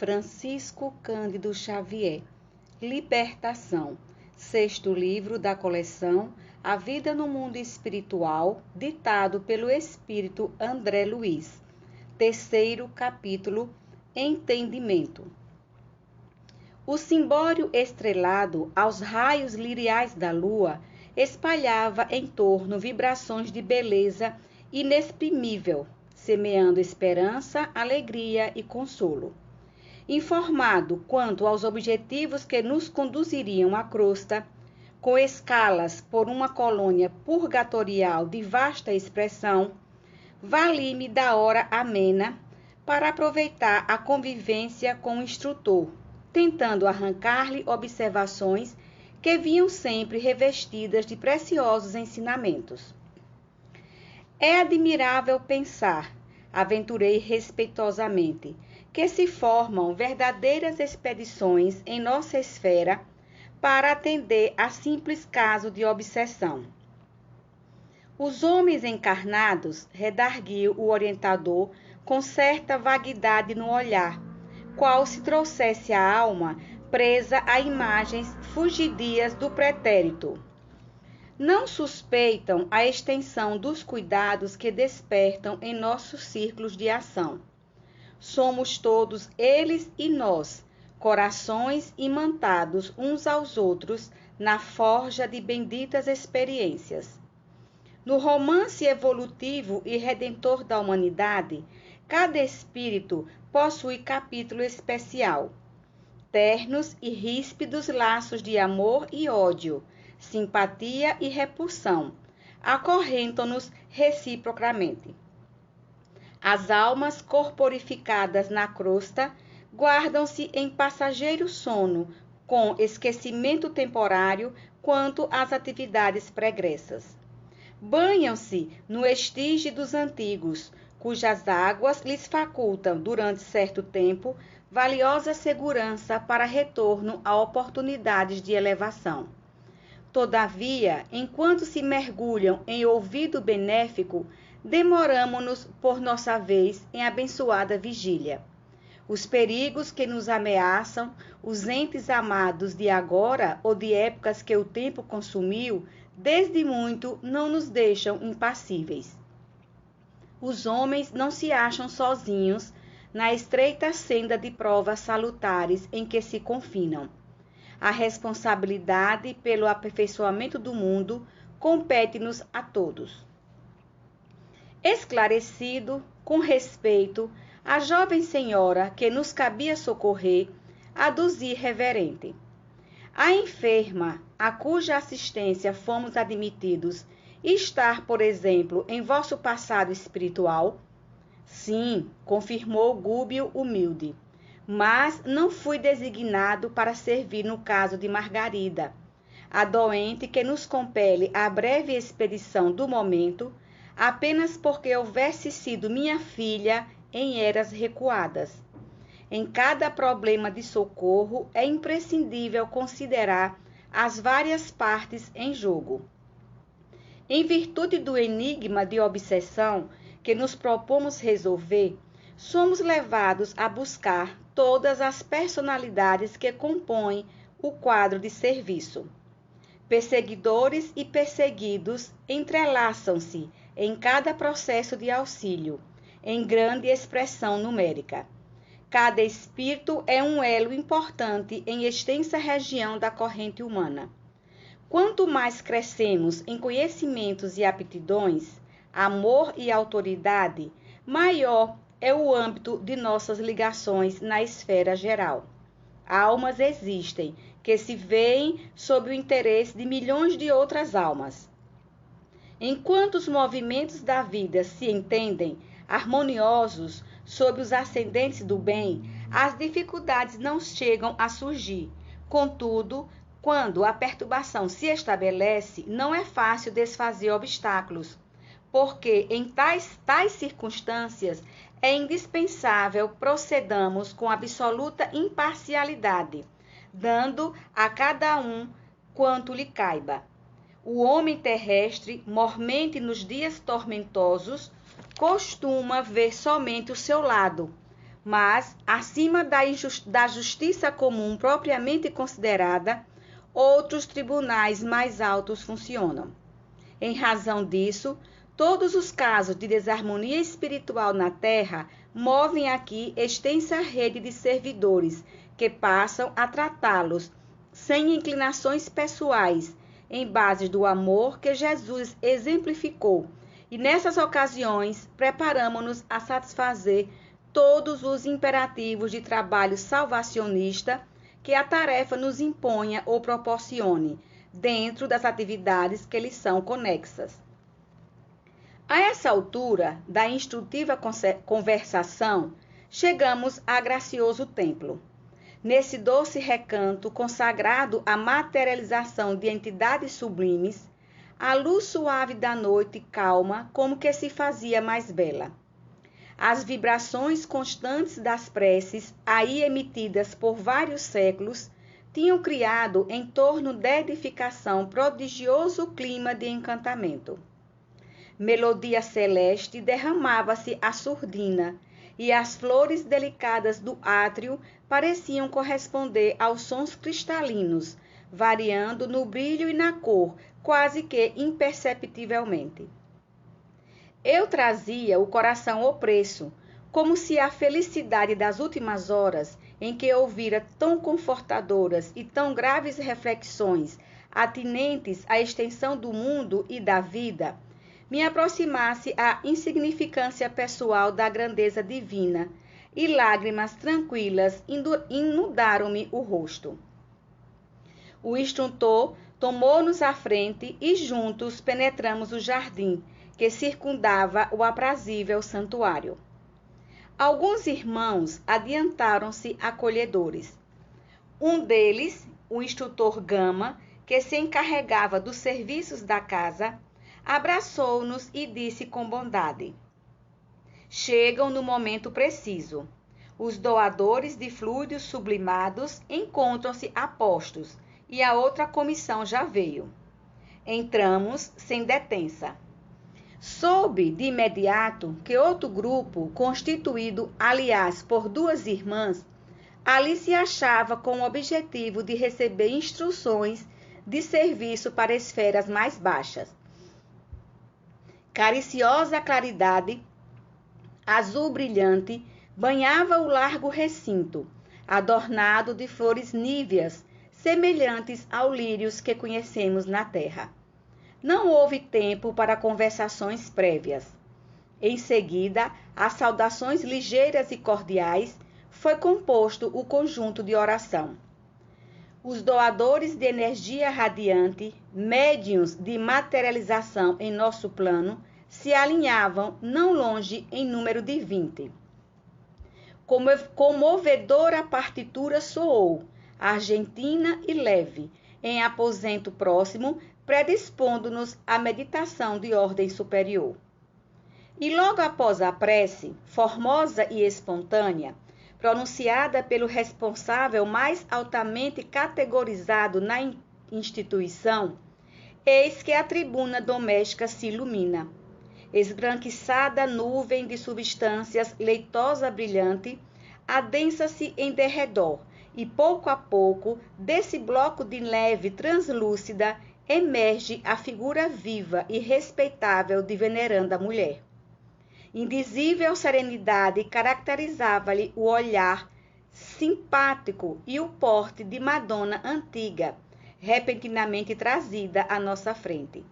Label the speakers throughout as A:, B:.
A: Francisco Cândido Xavier. Libertação. Sexto livro da coleção A Vida no Mundo Espiritual, ditado pelo Espírito André Luiz. Terceiro capítulo, Entendimento. O cimbório estrelado aos raios liriais da lua espalhava em torno vibrações de beleza inexprimível, semeando esperança, alegria e consolo. Informado quanto aos objetivos que nos conduziriam à crosta, com escalas por uma colônia purgatorial de vasta expressão, vali-me da hora amena para aproveitar a convivência com o instrutor, tentando arrancar-lhe observações que vinham sempre revestidas de preciosos ensinamentos. É admirável pensar, aventurei respeitosamente, que se formam verdadeiras expedições em nossa esfera para atender a simples caso de obsessão. Os homens encarnados, redarguiu o orientador com certa vaguidade no olhar, qual se trouxesse a alma presa a imagens fugidias do pretérito. Não suspeitam a extensão dos cuidados que despertam em nossos círculos de ação. Somos todos eles e nós, corações imantados uns aos outros na forja de benditas experiências. No romance evolutivo e redentor da humanidade, cada espírito possui capítulo especial. Ternos e ríspidos laços de amor e ódio, simpatia e repulsão, acorrentam-nos reciprocamente. As almas corporificadas na crosta guardam-se em passageiro sono, com esquecimento temporário quanto às atividades pregressas. Banham-se no estige dos antigos, cujas águas lhes facultam, durante certo tempo, valiosa segurança para retorno a oportunidades de elevação. Todavia, enquanto se mergulham em ouvido benéfico, demoramo-nos por nossa vez em abençoada vigília. Os perigos que nos ameaçam, os entes amados de agora ou de épocas que o tempo consumiu, desde muito não nos deixam impassíveis. Os homens não se acham sozinhos na estreita senda de provas salutares em que se confinam. A responsabilidade pelo aperfeiçoamento do mundo compete-nos a todos. Esclarecido, com respeito, a jovem senhora que nos cabia socorrer, aduzi reverente. A enferma, a cuja assistência fomos admitidos, estar, por exemplo, em vosso passado espiritual? Sim, confirmou Gúbio humilde, mas não fui designado para servir no caso de Margarida, a doente que nos compele à breve expedição do momento, apenas porque houvesse sido minha filha em eras recuadas. Em cada problema de socorro é imprescindível considerar as várias partes em jogo. Em virtude do enigma de obsessão que nos propomos resolver, somos levados a buscar todas as personalidades que compõem o quadro de serviço. Perseguidores e perseguidos entrelaçam-se em cada processo de auxílio, em grande expressão numérica. Cada espírito é um elo importante em extensa região da corrente humana. Quanto mais crescemos em conhecimentos e aptidões, amor e autoridade, maior é o âmbito de nossas ligações na esfera geral. Almas existem que se veem sob o interesse de milhões de outras almas. Enquanto os movimentos da vida se entendem harmoniosos sob os ascendentes do bem, as dificuldades não chegam a surgir. Contudo, quando a perturbação se estabelece, não é fácil desfazer obstáculos, porque em tais circunstâncias é indispensável procedamos com absoluta imparcialidade, dando a cada um quanto lhe caiba. O homem terrestre, mormente nos dias tormentosos, costuma ver somente o seu lado, mas, acima da justiça comum propriamente considerada, outros tribunais mais altos funcionam. Em razão disso, todos os casos de desarmonia espiritual na Terra movem aqui extensa rede de servidores que passam a tratá-los sem inclinações pessoais, em base do amor que Jesus exemplificou. E nessas ocasiões, preparamos-nos a satisfazer todos os imperativos de trabalho salvacionista que a tarefa nos imponha ou proporcione, dentro das atividades que lhes são conexas. A essa altura da instrutiva conversação, chegamos a gracioso templo. Nesse doce recanto consagrado à materialização de entidades sublimes, a luz suave da noite calma como que se fazia mais bela. As vibrações constantes das preces, aí emitidas por vários séculos, tinham criado em torno da edificação prodigioso clima de encantamento. Melodia celeste derramava-se à surdina, e as flores delicadas do átrio pareciam corresponder aos sons cristalinos, variando no brilho e na cor, quase que imperceptivelmente. Eu trazia o coração opresso, como se a felicidade das últimas horas, em que ouvira tão confortadoras e tão graves reflexões atinentes à extensão do mundo e da vida, me aproximasse à insignificância pessoal da grandeza divina, e lágrimas tranquilas inundaram-me o rosto. O instrutor tomou-nos à frente e juntos penetramos o jardim que circundava o aprazível santuário. Alguns irmãos adiantaram-se acolhedores. Um deles, o instrutor Gama, que se encarregava dos serviços da casa, abraçou-nos e disse com bondade: chegam no momento preciso. Os doadores de fluidos sublimados encontram-se a postos e a outra comissão já veio. Entramos sem detença. Soube de imediato que outro grupo, constituído, aliás, por duas irmãs, ali se achava com o objetivo de receber instruções de serviço para esferas mais baixas. Cariciosa claridade, azul brilhante, banhava o largo recinto, adornado de flores níveas, semelhantes aos lírios que conhecemos na terra. Não houve tempo para conversações prévias. Em seguida, às saudações ligeiras e cordiais, foi composto o conjunto de oração. Os doadores de energia radiante, médiuns de materialização em nosso plano, se alinhavam não longe em número de 20. Comovedora partitura soou, argentina e leve, em aposento próximo, predispondo-nos à meditação de ordem superior. E logo após a prece, formosa e espontânea, pronunciada pelo responsável mais altamente categorizado na instituição, eis que a tribuna doméstica se ilumina. Esbranquiçada nuvem de substâncias leitosa brilhante, adensa-se em derredor, e pouco a pouco, desse bloco de neve translúcida, emerge a figura viva e respeitável de veneranda mulher. Indizível serenidade caracterizava-lhe o olhar simpático e o porte de Madonna antiga, repentinamente trazida à nossa frente.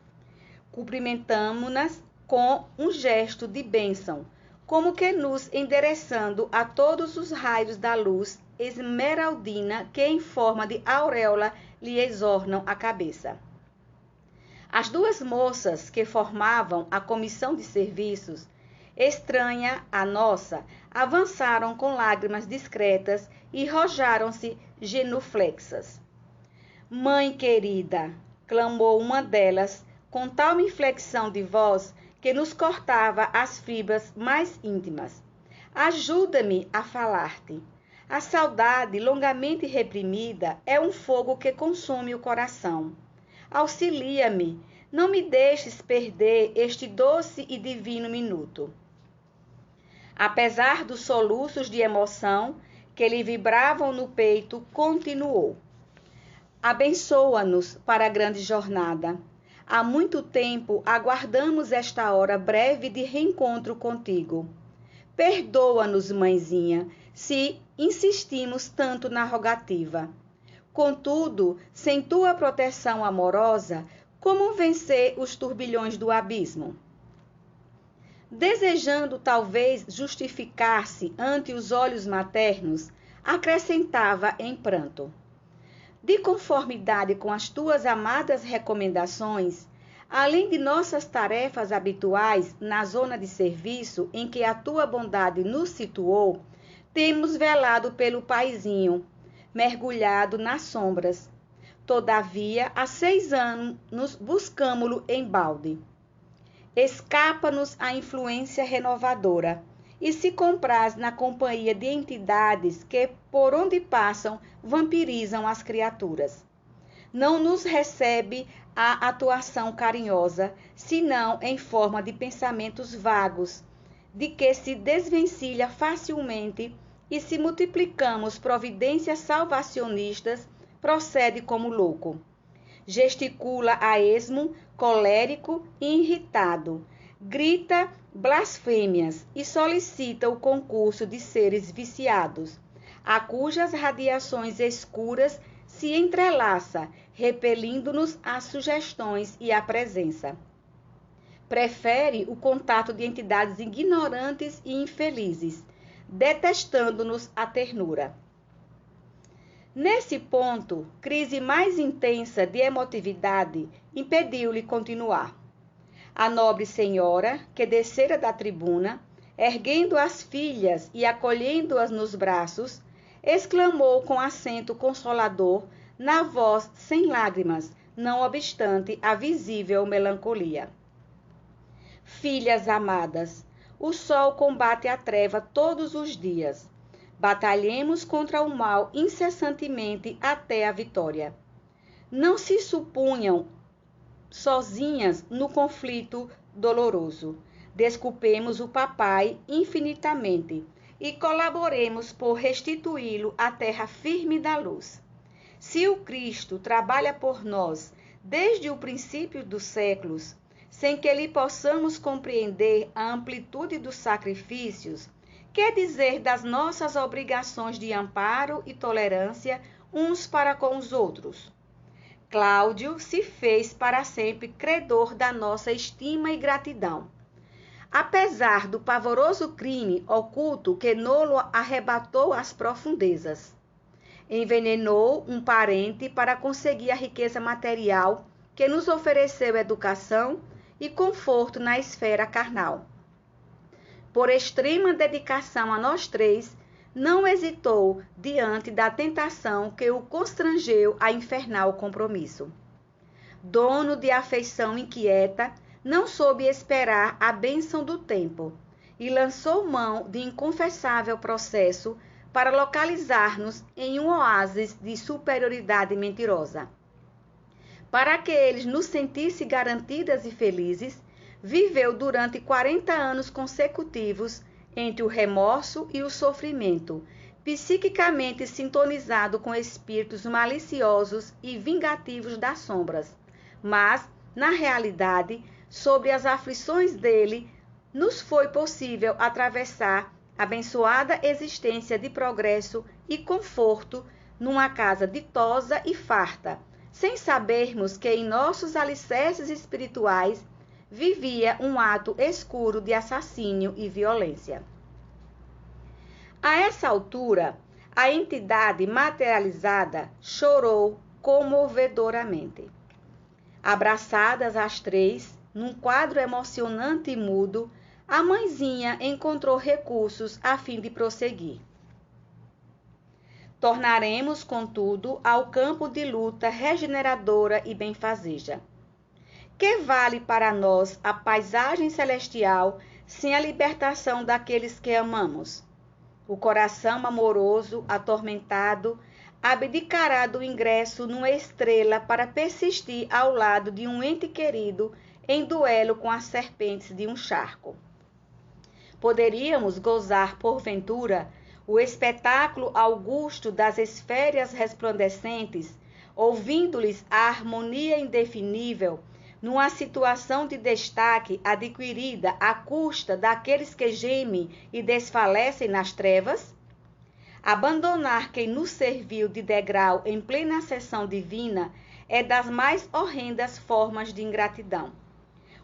A: Cumprimentamo-nas com um gesto de bênção, como que nos endereçando a todos os raios da luz esmeraldina que em forma de auréola lhe exornam a cabeça. As duas moças que formavam a comissão de serviços, estranha à nossa, avançaram com lágrimas discretas e rojaram-se genuflexas. Mãe querida, clamou uma delas, com tal inflexão de voz que nos cortava as fibras mais íntimas. Ajuda-me a falar-te. A saudade, longamente reprimida, é um fogo que consome o coração. Auxilia-me, não me deixes perder este doce e divino minuto. Apesar dos soluços de emoção que lhe vibravam no peito, continuou: abençoa-nos para a grande jornada. Há muito tempo aguardamos esta hora breve de reencontro contigo. Perdoa-nos, mãezinha, se insistimos tanto na rogativa. Contudo, sem tua proteção amorosa, como vencer os turbilhões do abismo? Desejando talvez justificar-se ante os olhos maternos, acrescentava em pranto: de conformidade com as tuas amadas recomendações, além de nossas tarefas habituais na zona de serviço em que a tua bondade nos situou, temos velado pelo paizinho, mergulhado nas sombras. Todavia, há 6 anos buscamo-lo embalde. Escapa-nos a influência renovadora e se compraz na companhia de entidades que, por onde passam, vampirizam as criaturas. Não nos recebe a atuação carinhosa, senão em forma de pensamentos vagos, de que se desvencilha facilmente e, se multiplicamos providências salvacionistas, procede como louco. Gesticula a esmo, colérico e irritado, grita blasfêmias e solicita o concurso de seres viciados, a cujas radiações escuras se entrelaça, repelindo-nos as sugestões e a presença. Prefere o contato de entidades ignorantes e infelizes, detestando-nos a ternura. Nesse ponto, crise mais intensa de emotividade impediu-lhe continuar. A nobre senhora, que descera da tribuna, erguendo as filhas e acolhendo-as nos braços, exclamou com acento consolador, na voz sem lágrimas, não obstante a visível melancolia: filhas amadas, o sol combate a treva todos os dias. Batalhemos contra o mal incessantemente até a vitória. Não se supunham sozinhas no conflito doloroso. Desculpemos o papai infinitamente e colaboremos por restituí-lo à terra firme da luz. Se o Cristo trabalha por nós desde o princípio dos séculos, sem que lhe possamos compreender a amplitude dos sacrifícios, que dizer das nossas obrigações de amparo e tolerância uns para com os outros? Cláudio se fez para sempre credor da nossa estima e gratidão. Apesar do pavoroso crime oculto que nolo arrebatou às profundezas, envenenou um parente para conseguir a riqueza material que nos ofereceu educação e conforto na esfera carnal. Por extrema dedicação a nós 3, não hesitou diante da tentação que o constrangeu a infernal compromisso. Dono de afeição inquieta, não soube esperar a bênção do tempo e lançou mão de inconfessável processo para localizar-nos em um oásis de superioridade mentirosa. Para que eles nos sentissem garantidas e felizes, viveu durante 40 anos consecutivos entre o remorso e o sofrimento, psiquicamente sintonizado com espíritos maliciosos e vingativos das sombras. Mas, na realidade, sobre as aflições dele, nos foi possível atravessar a abençoada existência de progresso e conforto numa casa ditosa e farta, sem sabermos que em nossos alicerces espirituais vivia um ato escuro de assassínio e violência. A essa altura, a entidade materializada chorou comovedoramente. Abraçadas as 3, num quadro emocionante e mudo, a mãezinha encontrou recursos a fim de prosseguir. Tornaremos, contudo, ao campo de luta regeneradora e benfazeja. Que vale para nós a paisagem celestial sem a libertação daqueles que amamos? O coração amoroso, atormentado, abdicará do ingresso numa estrela para persistir ao lado de um ente querido em duelo com as serpentes de um charco. Poderíamos gozar, porventura, o espetáculo augusto das esferas resplandecentes, ouvindo-lhes a harmonia indefinível, numa situação de destaque adquirida à custa daqueles que gemem e desfalecem nas trevas? Abandonar quem nos serviu de degrau em plena sessão divina é das mais horrendas formas de ingratidão.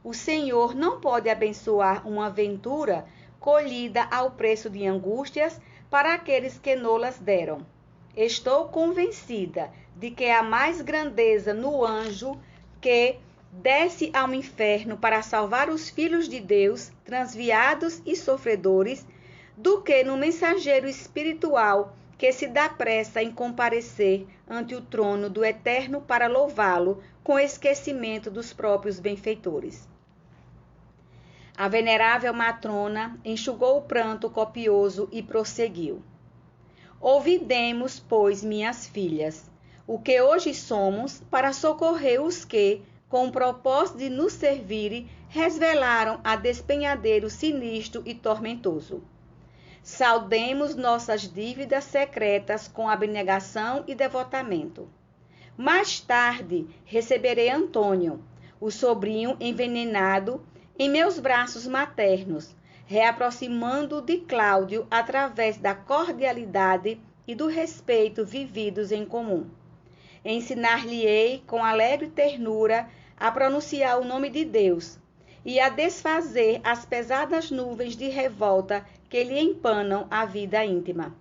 A: O Senhor não pode abençoar uma ventura colhida ao preço de angústias para aqueles que nolas deram. Estou convencida de que há mais grandeza no anjo que desce ao inferno para salvar os filhos de Deus, transviados e sofredores, do que no mensageiro espiritual que se dá pressa em comparecer ante o trono do Eterno para louvá-lo com esquecimento dos próprios benfeitores. A venerável matrona enxugou o pranto copioso e prosseguiu. Ouvidemos, pois, minhas filhas, o que hoje somos para socorrer os que, com o propósito de nos servirem, resvelaram a despenhadeiro sinistro e tormentoso. Saldemos nossas dívidas secretas com abnegação e devotamento. Mais tarde receberei Antônio, o sobrinho envenenado, em meus braços maternos, reaproximando-o de Cláudio através da cordialidade e do respeito vividos em comum. Ensinar-lhe-ei com alegre ternura a pronunciar o nome de Deus e a desfazer as pesadas nuvens de revolta que lhe empanam a vida íntima.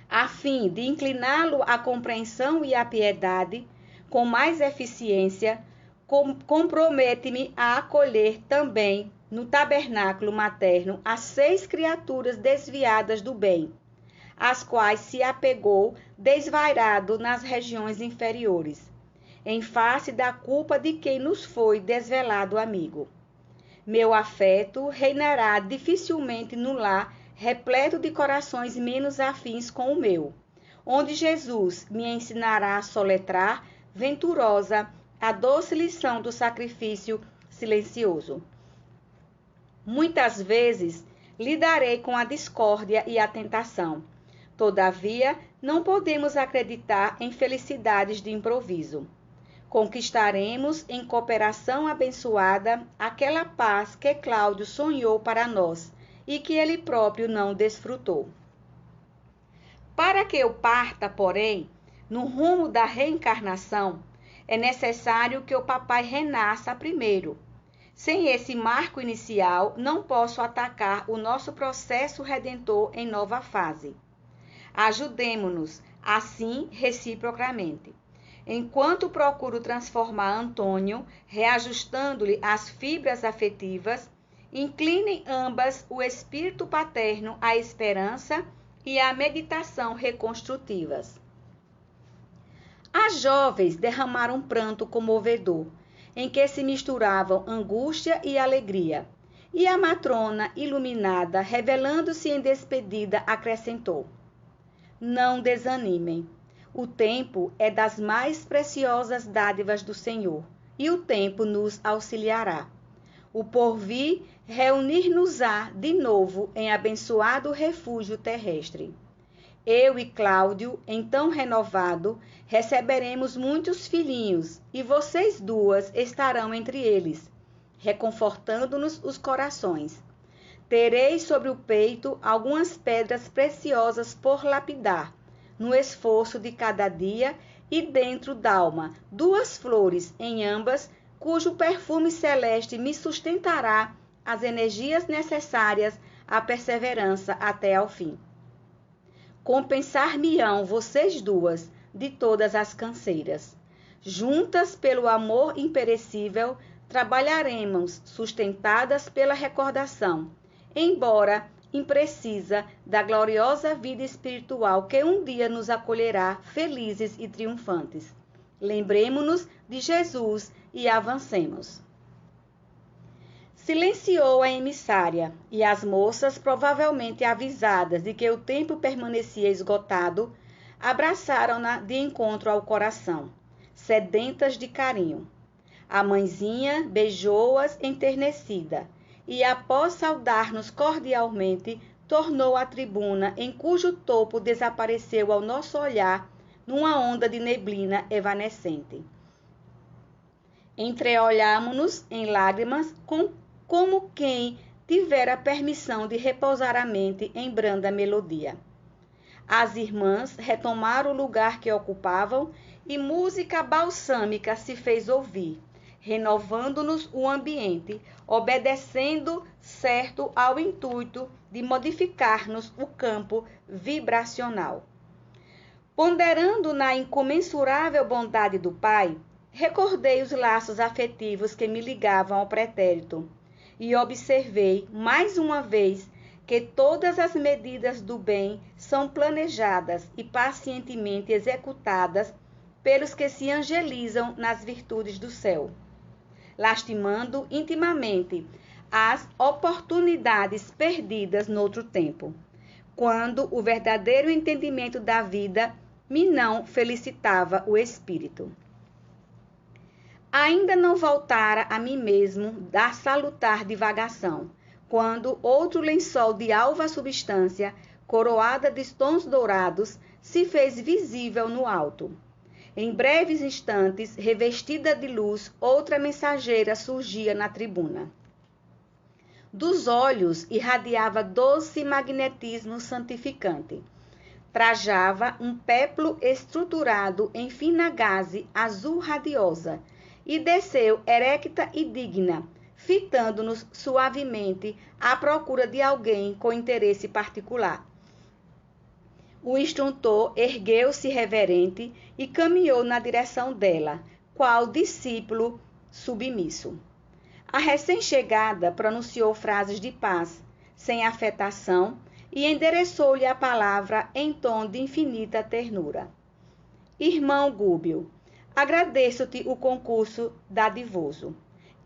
A: A fim de incliná-lo à compreensão e à piedade, com mais eficiência, compromete-me a acolher também no tabernáculo materno as 6 criaturas desviadas do bem, às quais se apegou desvairado nas regiões inferiores, em face da culpa de quem nos foi desvelado amigo. Meu afeto reinará dificilmente no lar repleto de corações menos afins com o meu, onde Jesus me ensinará a soletrar, venturosa, a doce lição do sacrifício silencioso. Muitas vezes lidarei com a discórdia e a tentação. Todavia, não podemos acreditar em felicidades de improviso. Conquistaremos em cooperação abençoada aquela paz que Cláudio sonhou para nós e que ele próprio não desfrutou. Para que eu parta, porém, no rumo da reencarnação, é necessário que o papai renasça primeiro. Sem esse marco inicial, não posso atacar o nosso processo redentor em nova fase. Ajudemo-nos, assim, reciprocamente. Enquanto procuro transformar Antônio, reajustando-lhe as fibras afetivas, inclinem ambas o espírito paterno à esperança e à meditação reconstrutivas. As jovens derramaram um pranto comovedor, em que se misturavam angústia e alegria, e a matrona, iluminada, revelando-se em despedida, acrescentou: Não desanimem. O tempo é das mais preciosas dádivas do Senhor, e o tempo nos auxiliará. O porvir reunir-nos-á de novo em abençoado refúgio terrestre. Eu e Cláudio, então renovado, receberemos muitos filhinhos, e vocês duas estarão entre eles, reconfortando-nos os corações. Terei sobre o peito algumas pedras preciosas por lapidar, no esforço de cada dia, e dentro d'alma 2 flores em ambas, cujo perfume celeste me sustentará as energias necessárias à perseverança até ao fim. Compensar-me-ão vocês duas de todas as canseiras. Juntas pelo amor imperecível, trabalharemos sustentadas pela recordação, embora imprecisa, da gloriosa vida espiritual que um dia nos acolherá felizes e triunfantes. Lembremo-nos de Jesus e avancemos. Silenciou a emissária, e as moças, provavelmente avisadas de que o tempo permanecia esgotado, abraçaram-na de encontro ao coração, sedentas de carinho. A mãezinha beijou-as enternecida, e, após saudar-nos cordialmente, tornou à tribuna, em cujo topo desapareceu ao nosso olhar numa onda de neblina evanescente. Entreolhámo-nos em lágrimas, como quem tivera permissão de repousar a mente em branda melodia. As irmãs retomaram o lugar que ocupavam e música balsâmica se fez ouvir, renovando-nos o ambiente, obedecendo certo ao intuito de modificar-nos o campo vibracional. Ponderando na incomensurável bondade do Pai, recordei os laços afetivos que me ligavam ao pretérito e observei, mais uma vez, que todas as medidas do bem são planejadas e pacientemente executadas pelos que se angelizam nas virtudes do céu, lastimando intimamente as oportunidades perdidas noutro tempo, quando o verdadeiro entendimento da vida me não felicitava o espírito. Ainda não voltara a mim mesmo da salutar divagação, quando outro lençol de alva substância, coroada de tons dourados, se fez visível no alto. Em breves instantes, revestida de luz, outra mensageira surgia na tribuna. Dos olhos irradiava doce magnetismo santificante. Trajava um péplo estruturado em fina gaze azul radiosa, e desceu erecta e digna, fitando-nos suavemente à procura de alguém com interesse particular. O instrutor ergueu-se reverente e caminhou na direção dela, qual discípulo submisso. A recém-chegada pronunciou frases de paz, sem afetação, e endereçou-lhe a palavra em tom de infinita ternura. Irmão Gúbio, agradeço-te o concurso dadivoso.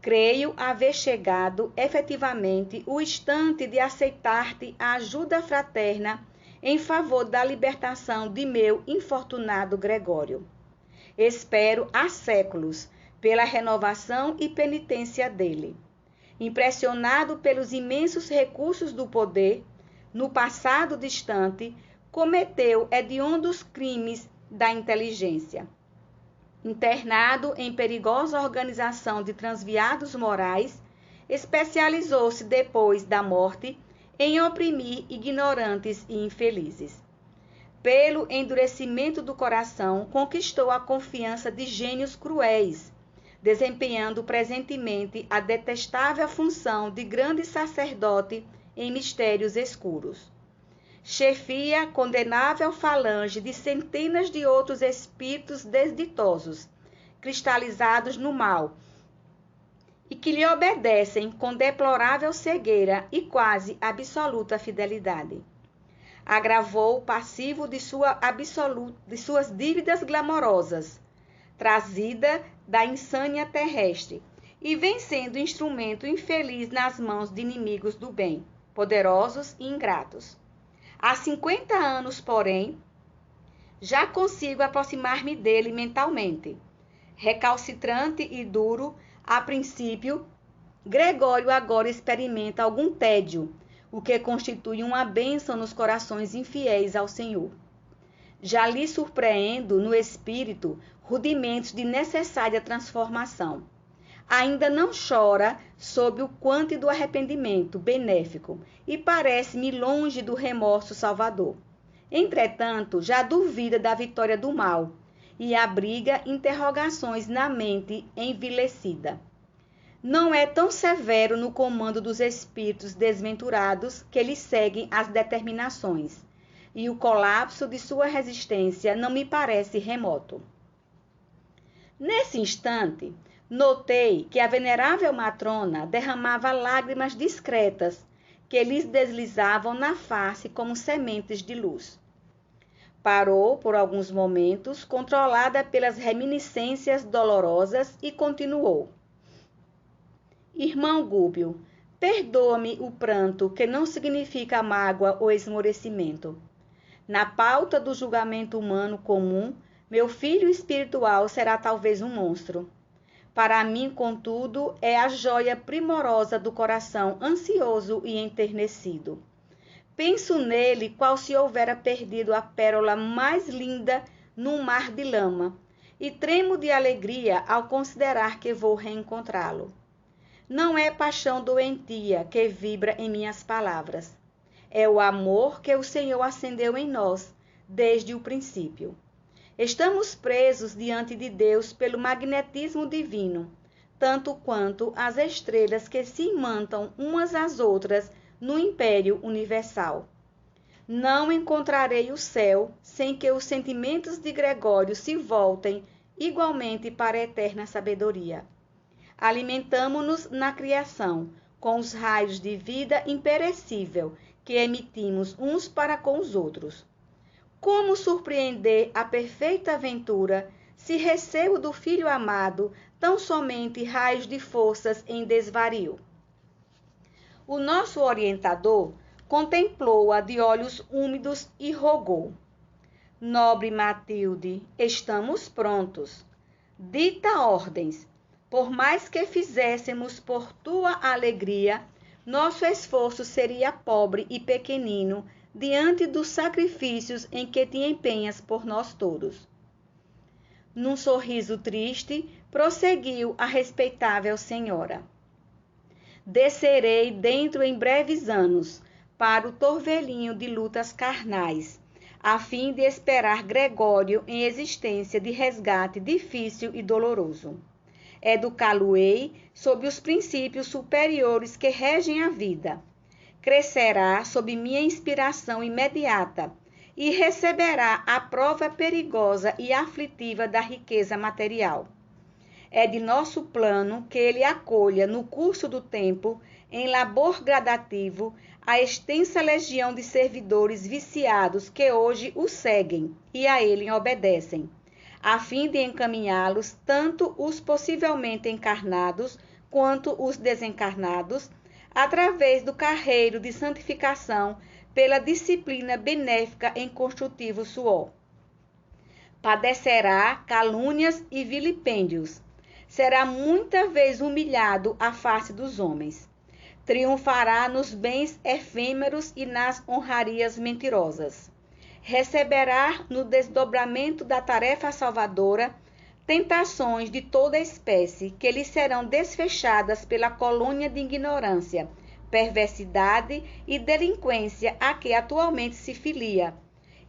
A: Creio haver chegado efetivamente o instante de aceitar-te a ajuda fraterna em favor da libertação de meu infortunado Gregório. Espero há séculos pela renovação e penitência dele. Impressionado pelos imensos recursos do poder, no passado distante, cometeu hediondos crimes da inteligência. Internado em perigosa organização de transviados morais, especializou-se depois da morte em oprimir ignorantes e infelizes. Pelo endurecimento do coração, conquistou a confiança de gênios cruéis, desempenhando presentemente a detestável função de grande sacerdote em mistérios escuros. Chefia condenável falange de centenas de outros espíritos desditosos, cristalizados no mal, e que lhe obedecem com deplorável cegueira e quase absoluta fidelidade. Agravou o passivo de suas dívidas glamorosas, trazida da insânia terrestre, e vem sendo instrumento infeliz nas mãos de inimigos do bem, poderosos e ingratos. Há 50 anos, porém, já consigo aproximar-me dele mentalmente. Recalcitrante e duro, a princípio, Gregório agora experimenta algum tédio, o que constitui uma bênção nos corações infiéis ao Senhor. Já lhe surpreendo no espírito rudimentos de necessária transformação. Ainda não chora sob o quante do arrependimento benéfico e parece-me longe do remorso salvador. Entretanto, já duvida da vitória do mal e abriga interrogações na mente envilecida. Não é tão severo no comando dos espíritos desventurados que lhe seguem as determinações, e o colapso de sua resistência não me parece remoto. Nesse instante, notei que a venerável matrona derramava lágrimas discretas que lhes deslizavam na face como sementes de luz. Parou por alguns momentos, controlada pelas reminiscências dolorosas, e continuou. Irmão Gúbio, perdoa-me o pranto, que não significa mágoa ou esmorecimento. Na pauta do julgamento humano comum, meu filho espiritual será talvez um monstro. Para mim, contudo, é a joia primorosa do coração ansioso e enternecido. Penso nele qual se houvera perdido a pérola mais linda num mar de lama, e tremo de alegria ao considerar que vou reencontrá-lo. Não é paixão doentia que vibra em minhas palavras. É o amor que o Senhor acendeu em nós desde o princípio. Estamos presos diante de Deus pelo magnetismo divino, tanto quanto as estrelas que se imantam umas às outras no império universal. Não encontrarei o céu sem que os sentimentos de Gregório se voltem igualmente para a eterna sabedoria. Alimentamo-nos na criação com os raios de vida imperecível que emitimos uns para com os outros. Como surpreender a perfeita aventura se recebo do Filho amado tão somente raios de forças em desvario? O nosso orientador contemplou-a de olhos úmidos e rogou: Nobre Matilde, estamos prontos. Dita ordens. Por mais que fizéssemos por tua alegria, nosso esforço seria pobre e pequenino diante dos sacrifícios em que te empenhas por nós todos. Num sorriso triste, prosseguiu a respeitável senhora. Descerei dentro em breves anos para o torvelinho de lutas carnais, a fim de esperar Gregório em existência de resgate difícil e doloroso. Educá-lo-ei sob os princípios superiores que regem a vida. Crescerá sob minha inspiração imediata e receberá a prova perigosa e aflitiva da riqueza material. É de nosso plano que ele acolha no curso do tempo, em labor gradativo, a extensa legião de servidores viciados que hoje o seguem e a ele obedecem, a fim de encaminhá-los, tanto os possivelmente encarnados quanto os desencarnados, através do carreiro de santificação pela disciplina benéfica em construtivo suor. Padecerá calúnias e vilipêndios. Será muita vez humilhado à face dos homens. Triunfará nos bens efêmeros e nas honrarias mentirosas. Receberá no desdobramento da tarefa salvadora tentações de toda espécie que lhe serão desfechadas pela colônia de ignorância, perversidade e delinquência a que atualmente se filia,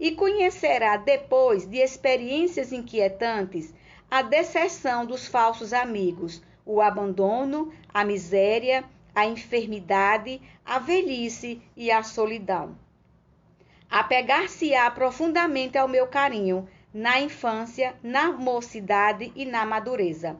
A: e conhecerá depois de experiências inquietantes a deserção dos falsos amigos, o abandono, a miséria, a enfermidade, a velhice e a solidão. Apegar-se-á profundamente ao meu carinho, na infância, na mocidade e na madureza.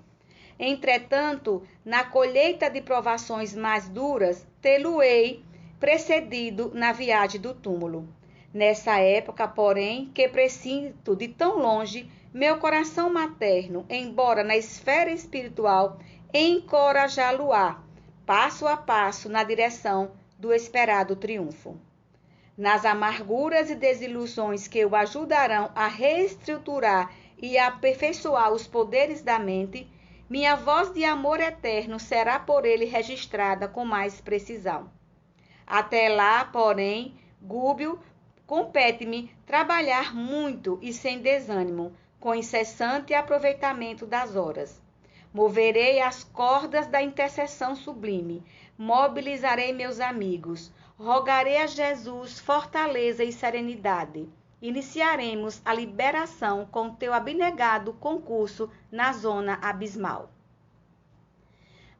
A: Entretanto, na colheita de provações mais duras, tê-lo-ei precedido na viagem do túmulo. Nessa época, porém, que presinto de tão longe, meu coração materno, embora na esfera espiritual, encorajá-lo-á, passo a passo, na direção do esperado triunfo. Nas amarguras e desilusões que o ajudarão a reestruturar e a aperfeiçoar os poderes da mente, minha voz de amor eterno será por ele registrada com mais precisão. Até lá, porém, Gúbio, compete-me trabalhar muito e sem desânimo, com incessante aproveitamento das horas. Moverei as cordas da intercessão sublime, mobilizarei meus amigos, rogarei a Jesus fortaleza e serenidade. Iniciaremos a liberação com teu abnegado concurso na zona abismal.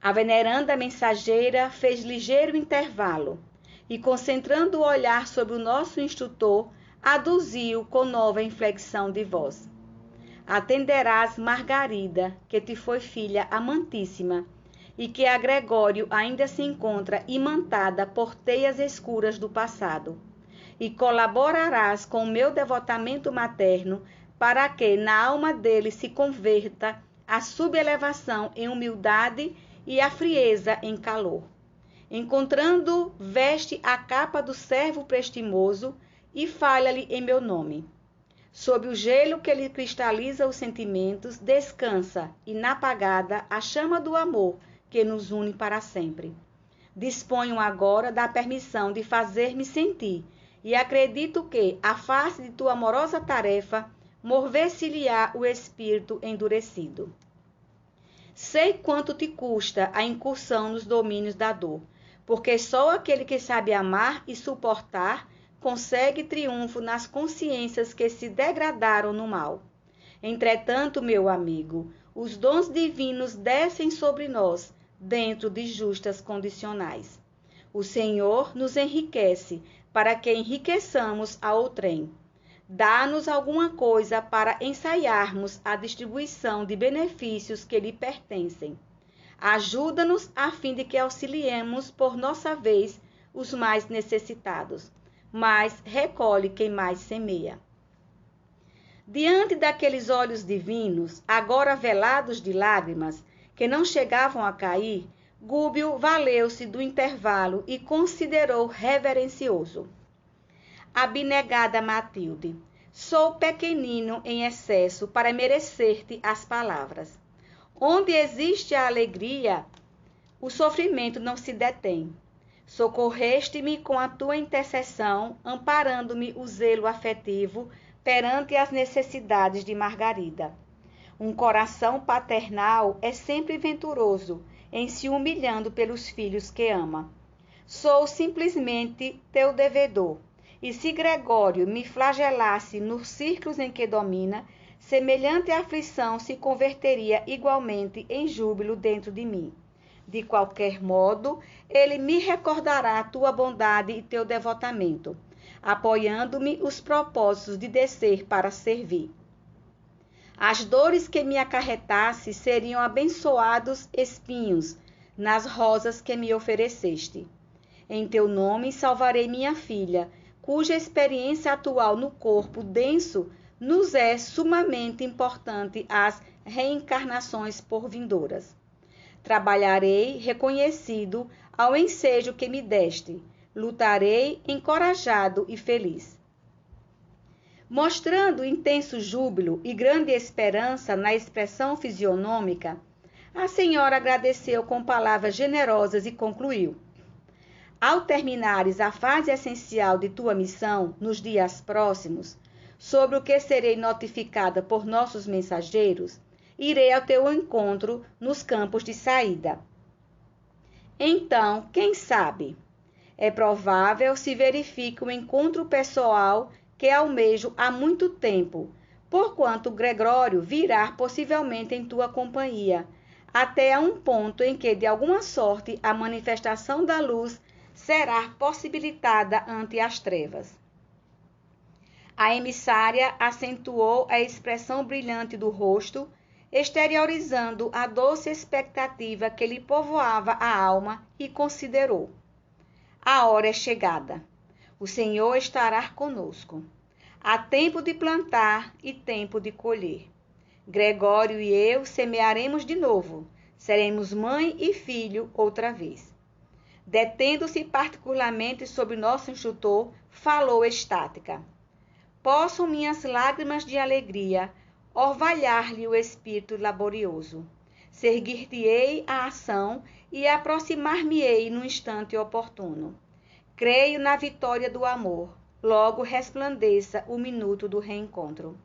A: A veneranda mensageira fez ligeiro intervalo e, concentrando o olhar sobre o nosso instrutor, aduziu com nova inflexão de voz. Atenderás Margarida, que te foi filha amantíssima, e que a Gregório ainda se encontra imantada por teias escuras do passado, e colaborarás com o meu devotamento materno para que na alma dele se converta a subelevação em humildade e a frieza em calor. Encontrando, veste a capa do servo prestimoso e fala-lhe em meu nome. Sob o gelo que lhe cristaliza os sentimentos, descansa, inapagada, a chama do amor que nos une para sempre. Disponho agora da permissão de fazer-me sentir, e acredito que, à face de tua amorosa tarefa, mover-se-lhe-á o espírito endurecido. Sei quanto te custa a incursão nos domínios da dor, porque só aquele que sabe amar e suportar consegue triunfo nas consciências que se degradaram no mal. Entretanto, meu amigo, os dons divinos descem sobre nós, dentro de justas condicionais. O Senhor nos enriquece para que enriqueçamos a outrem. Dá-nos alguma coisa para ensaiarmos a distribuição de benefícios que lhe pertencem. Ajuda-nos a fim de que auxiliemos por nossa vez os mais necessitados, mas recolhe quem mais semeia. Diante daqueles olhos divinos, agora velados de lágrimas, que não chegavam a cair, Gúbio valeu-se do intervalo e considerou reverencioso. Abnegada Matilde, sou pequenino em excesso para merecer-te as palavras. Onde existe a alegria, o sofrimento não se detém. Socorreste-me com a tua intercessão, amparando-me o zelo afetivo perante as necessidades de Margarida. Um coração paternal é sempre venturoso em se humilhando pelos filhos que ama. Sou simplesmente teu devedor, e se Gregório me flagelasse nos círculos em que domina, semelhante aflição se converteria igualmente em júbilo dentro de mim. De qualquer modo, ele me recordará tua bondade e teu devotamento, apoiando-me os propósitos de descer para servir. As dores que me acarretasse seriam abençoados espinhos nas rosas que me ofereceste. Em teu nome salvarei minha filha, cuja experiência atual no corpo denso nos é sumamente importante às reencarnações por vindouras. Trabalharei reconhecido ao ensejo que me deste, lutarei encorajado e feliz. Mostrando intenso júbilo e grande esperança na expressão fisionômica, a senhora agradeceu com palavras generosas e concluiu: ao terminares a fase essencial de tua missão nos dias próximos, sobre o que serei notificada por nossos mensageiros, irei ao teu encontro nos campos de saída. Então, quem sabe? É provável se verifique o encontro pessoal que almejo há muito tempo, porquanto Gregório virá possivelmente em tua companhia, até a um ponto em que, de alguma sorte, a manifestação da luz será possibilitada ante as trevas. A emissária acentuou a expressão brilhante do rosto, exteriorizando a doce expectativa que lhe povoava a alma, e considerou: a hora é chegada. O Senhor estará conosco. Há tempo de plantar e tempo de colher. Gregório e eu semearemos de novo. Seremos mãe e filho outra vez. Detendo-se particularmente sobre nosso instrutor, falou estática: possam minhas lágrimas de alegria orvalhar-lhe o espírito laborioso. Seguir-te-ei a ação e aproximar-me-ei no instante oportuno. Creio na vitória do amor, logo resplandeça o minuto do reencontro.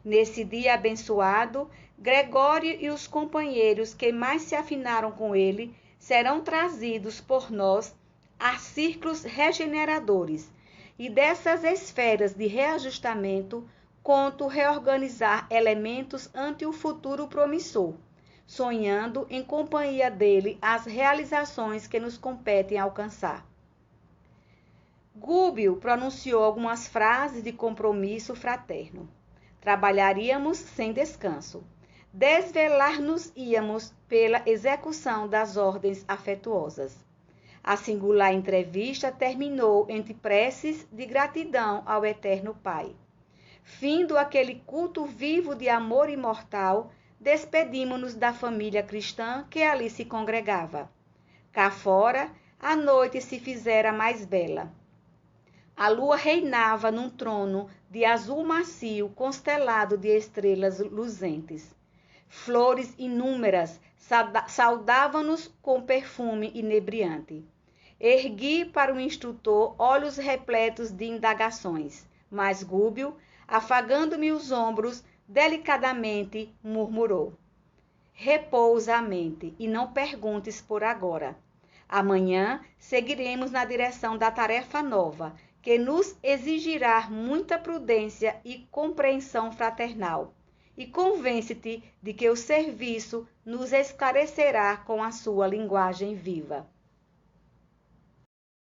A: Nesse dia abençoado, Gregório e os companheiros que mais se afinaram com ele serão trazidos por nós a círculos regeneradores, e dessas esferas de reajustamento conto reorganizar elementos ante o futuro promissor, sonhando em companhia dele as realizações que nos competem alcançar. Gúbio pronunciou algumas frases de compromisso fraterno. Trabalharíamos sem descanso. Desvelar-nos-íamos pela execução das ordens afetuosas. A singular entrevista terminou entre preces de gratidão ao Eterno Pai. Findo aquele culto vivo de amor imortal, despedimo-nos da família cristã que ali se congregava. Cá fora, a noite se fizera mais bela. A lua reinava num trono de azul macio constelado de estrelas luzentes. Flores inúmeras saudavam-nos com perfume inebriante. Ergui para o instrutor olhos repletos de indagações, mas Gúbio, afagando-me os ombros, delicadamente murmurou: repousa a mente e não perguntes por agora. Amanhã seguiremos na direção da tarefa nova, que nos exigirá muita prudência e compreensão fraternal. E convence-te de que o serviço nos esclarecerá com a sua linguagem viva.